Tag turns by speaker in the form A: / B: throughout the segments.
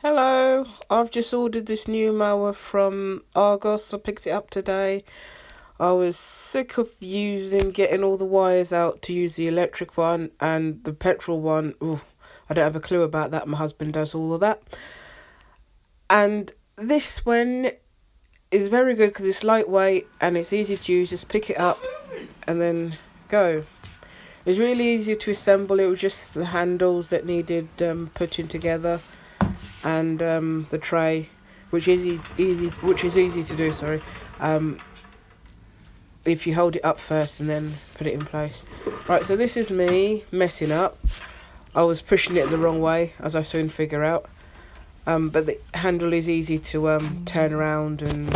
A: Hello, I've just ordered this new mower from Argos. I picked it up today. I was sick of getting all the wires out to use the electric one and the petrol one. Ooh, I don't have a clue about that. My husband does all of that. And this one is very good because it's lightweight and it's easy to use. Just pick it up and then go. It's really easy to assemble. It was just the handles that needed putting together, and the tray, which is easy to do. Sorry, if you hold it up first and then put it in place. Right, so this is me messing up. I was pushing it the wrong way, as I soon figure out. But the handle is easy to turn around, and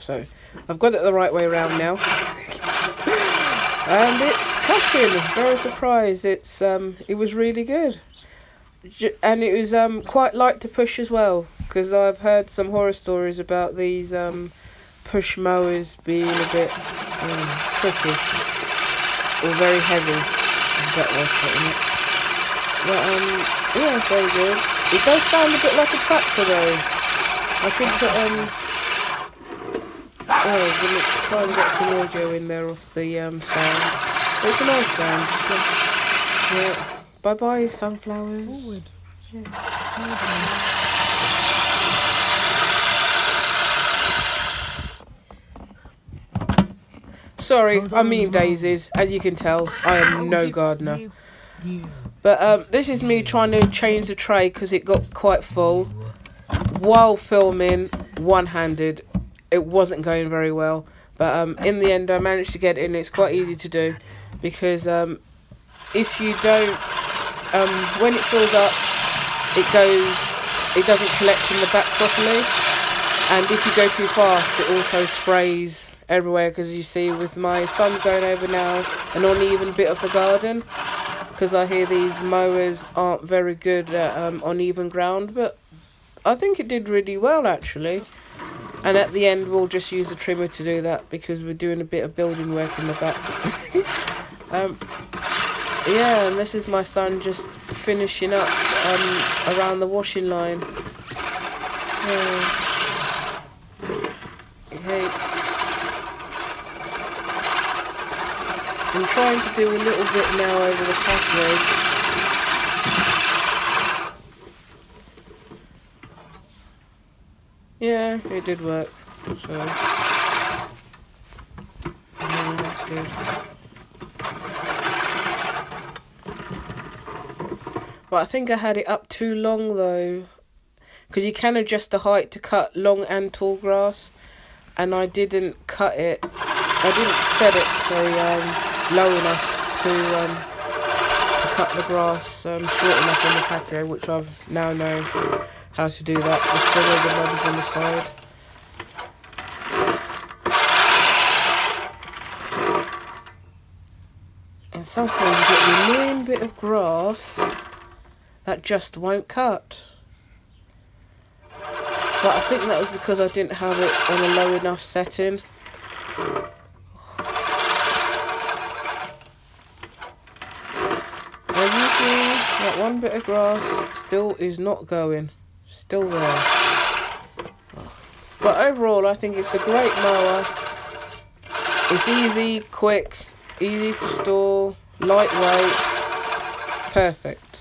A: so I've got it the right way around now. And it's cutting. Very surprised. It was really good. And it was quite light to push as well, because I've heard some horror stories about these push mowers being a bit tricky or very heavy. Is that way of putting it? But yeah, it's very good. It does sound a bit like a tractor though. I should put we'll try and get some audio in there off the sound. It's a nice sound. Yeah. Bye bye, sunflowers.
B: Forward.
A: Yeah. Sorry, I mean daisies. As you can tell, I am no gardener. But this is me trying to change the tray because it got quite full while filming one-handed. It wasn't going very well, but in the end I managed to get it in. It's quite easy to do because if you don't, when it fills up, it doesn't collect in the back properly, and if you go too fast, it also sprays everywhere. Because you see, with my son's going over now an uneven bit of the garden, because I hear these mowers aren't very good at uneven ground, but I think it did really well actually. And at the end we'll just use a trimmer to do that because we're doing a bit of building work in the back. Yeah, and this is my son just finishing up around the washing line. Okay. I'm trying to do a little bit now over the pathway. Yeah, it did work, so yeah, that's good. But I think I had it up too long though, because you can adjust the height to cut long and tall grass, and I didn't cut it. I didn't set it low enough to cut the grass short enough on the patio, which I've now know how to do that. Just follow the knobs on the side. And sometimes you get the annoying bit of grass that just won't cut. But I think that was because I didn't have it on a low enough setting. As you see, that one bit of grass still is not going. Still there. But overall, I think it's a great mower. It's easy, quick, easy to store, lightweight, perfect.